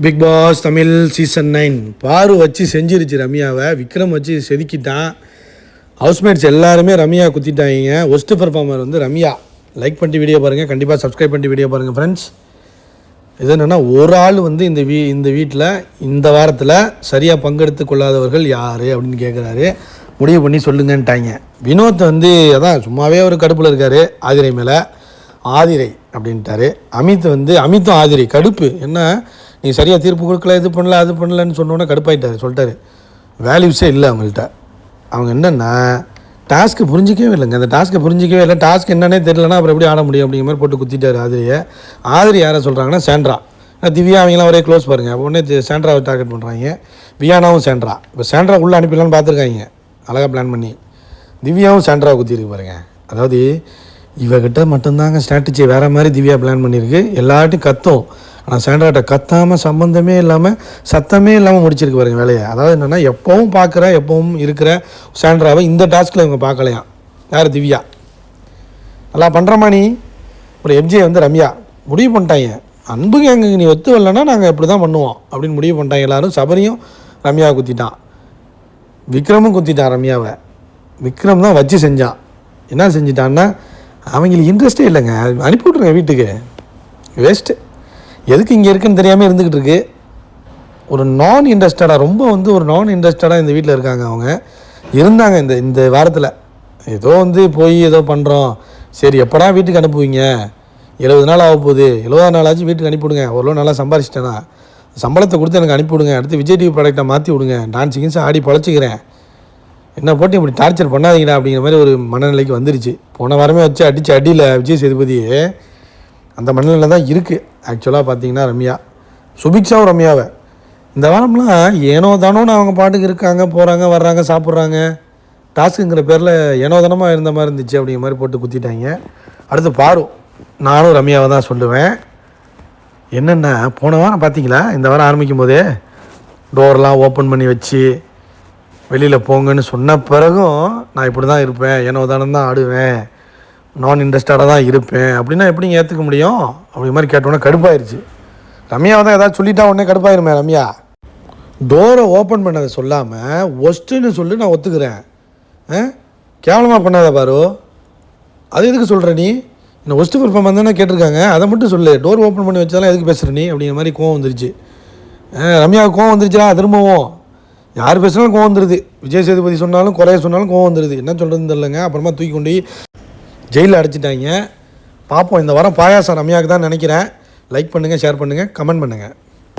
Big pass Tamil season 9 பாரு வச்சு செஞ்சிருச்சு ரம்யாவை. விக்ரம் வச்சு செதுக்கிட்டான். ஹவுஸ்மேட்ஸ் எல்லாருமே ரம்யா குத்திட்டாங்க. ஒஸ்ட் பர்ஃபார்மர் வந்து ரம்யா. லைக் பண்ணிட்டு வீடியோ பாருங்கள், கண்டிப்பாக சப்ஸ்கிரைப் பண்ணிட்டு வீடியோ பாருங்கள் ஃப்ரெண்ட்ஸ். இது என்னென்னா, ஒரு ஆள் வந்து இந்த வீட்டில் இந்த வாரத்தில் சரியாக பங்கெடுத்து கொள்ளாதவர்கள் யார் அப்படின்னு கேட்குறாரு. முடிவு பண்ணி சொல்லுங்கன்ட்டாங்க. வினோத் வந்து அதான் சும்மாவே ஒரு கடுப்பில் இருக்கார் ஆதிரை மேலே. ஆதிரை அப்படின்ட்டாரு. அமித்தும் ஆதிரை கடுப்பு. என்ன நீ சரியாக தீர்ப்பு கொடுக்கல, இது பண்ணல அது பண்ணலன்னு சொன்னோன்னே கடுப்பாயிட்டார். சொல்லிட்டாரு வேல்யூஸே இல்லை அவங்கள்ட்ட. அவங்க என்னென்னா டாஸ்க்கு புரிஞ்சிக்கவே இல்லைங்க. அந்த டாஸ்க்கை புரிஞ்சிக்கவே இல்லை. டாஸ்க் என்னன்னே தெரியலனா அப்புறம் எப்படி ஆட முடியும் அப்படிங்கிற மாதிரி போட்டு குத்திட்டார் ஆதிரியை. ஆதிரி யாரை சொல்கிறாங்கன்னா சாண்ட்ரா. திவ்யா அவங்களாம் ஒரே க்ளோஸ் பாருங்கள். அப்போ உடனே சாண்ட்ராவை டார்கெட் பண்ணுறாங்க. வியானாவும் சாண்ட்ரா. இப்போ சாண்ட்ரா உள்ளே அனுப்பிடலான்னு பார்த்துருக்காங்க அழகாக பிளான் பண்ணி. திவ்யாவும் சாண்ட்ராவை குத்திருக்கு பாருங்கள். அதாவது இவகிட்ட மட்டும்தாங்க ஸ்ட்ராட்டஜி வேறு மாதிரி திவ்யா பிளான் பண்ணியிருக்கு. எல்லார்ட்டையும் கத்தும், ஆனால் சாண்ட்ராட்ட கத்தாமல் சம்மந்தமே இல்லாமல் சத்தமே இல்லாமல் முடிச்சிருக்கு பாருங்க வேலையை. அதாவது என்னென்னா, எப்பவும் இருக்கிற சாண்ட்ராவை இந்த டாஸ்கில் இவங்க பார்க்கலையாம். யார்? திவ்யா. நல்லா பண்ணுறமா நீ. ஒரு எம்ஜே வந்து ரம்யா முடிவு பண்ணிட்டாங்க. அன்புக்கு எங்கே நீ ஒத்து வரலன்னா நாங்கள் இப்படி தான் பண்ணுவோம் அப்படின்னு முடிவு பண்ணிட்டாங்க எல்லோரும். சபரியும் ரம்யாவை குத்திட்டான். விக்ரமும் குத்திட்டான் ரம்யாவை. விக்ரம் தான் வச்சு செஞ்சான். என்ன செஞ்சிட்டான்னா, அவங்களுக்கு இன்ட்ரெஸ்டே இல்லைங்க. அனுப்பி விட்ருங்க வீட்டுக்கு. வேஸ்ட்டு. எதுக்கு இங்கே இருக்குன்னு தெரியாமல் இருந்துக்கிட்டு இருக்கு. ஒரு நான் இன்ட்ரெஸ்டடாக இந்த வீட்டில் இருக்காங்க. அவங்க இருந்தாங்க இந்த வாரத்தில். ஏதோ போய் ஏதோ பண்ணுறோம், சரி எப்படா வீட்டுக்கு அனுப்புவீங்க, 70 நாள் ஆக போகுது, 70 நாளாச்சும் வீட்டுக்கு அனுப்பிவிடுங்க, ஓரளவு நல்லா சம்பாரிச்சிட்டேன்னா சம்பளத்தை கொடுத்து எனக்கு அனுப்பிவிடுங்க, அடுத்து விஜய் டிவி ப்ராடக்டை மாற்றி விடுங்க, டான்ஸிங்ஸ் ஆடி பொழைச்சிக்கிறேன், என்ன போட்டு இப்படி டார்ச்சர் பண்ணாதீங்கடா அப்படிங்கிற மாதிரி ஒரு மனநிலைக்கு வந்துருச்சு. போன வாரமே வச்சு அடியில் விஜய் சேதுபதியே அந்த மனநிலையில் தான் இருக்குது. ஆக்சுவலாக பார்த்தீங்கன்னா ரம்யா சுபிக்ஷாவும் ரம்யாவை இந்த வாரம்லாம் ஏனோ தானோன்னு அவங்க பாட்டுக்கு இருக்காங்க, போகிறாங்க, வர்றாங்க, சாப்பிட்றாங்க. டாஸ்க்குங்கிற பேரில் ஏனோ தானமாக இருந்த மாதிரி இருந்துச்சு அப்படிங்கிற மாதிரி போட்டு குத்திட்டாங்க. அடுத்து பாரு. நானும் ரம்யாவை தான் சொல்லுவேன். என்னென்ன போன வாரம் பார்த்தீங்களா, இந்த வாரம் ஆரம்பிக்கும் போதே டோர்லாம் ஓப்பன் பண்ணி வச்சு வெளியில் போங்கன்னு சொன்ன பிறகும் நான் இப்படி தான் இருப்பேன், ஏனோ தானம் தான் ஆடுவேன், நான் இன்ட்ரெஸ்டடாக தான் இருப்பேன் அப்படின்னா எப்படிங்க ஏற்றுக்க முடியும்? அப்படி மாதிரி கேட்டோன்னே கடுப்பாயிருச்சு. ரம்யாவை தான் ஏதாவது சொல்லிட்டா உடனே கடுப்பாயிருமே. ரம்யா டோரை ஓப்பன் பண்ணதை சொல்லாமல் ஒஸ்ட்டுன்னு சொல்லி நான் ஒத்துக்கிறேன். கேவலமாக பண்ணாத பாரு. அது எதுக்கு சொல்கிற நீ? என்ன ஒஸ்ட்டு பெர்ஃபார்மன்ஸ் தானே கேட்டிருக்காங்க, அதை மட்டும் சொல்லு. டோர் ஓப்பன் பண்ணி வச்சாலும் எதுக்கு பேசுகிற நீ அப்படிங்கிற மாதிரி கோவம் வந்துருச்சு. ரம்யாவுக்கு கோவம் வந்துருச்சா? திரும்பவும் யார் பேசினாலும் கோவம் வந்துடுது. விஜய் சேதுபதி சொன்னாலும் குறைய சொன்னாலும் கோவம் வந்துடுது. என்ன சொல்கிறதுன்னு தெரிலங்க. அப்புறமா தூக்கி கொண்டு ஜெயிலில் அடைச்சிட்டாங்க. பார்ப்போம். இந்த வாரம் பாயாசம் ரம்யாவுக்கு தான் நினைக்கிறேன். லைக் பண்ணுங்கள், ஷேர் பண்ணுங்கள், கமெண்ட் பண்ணுங்கள்.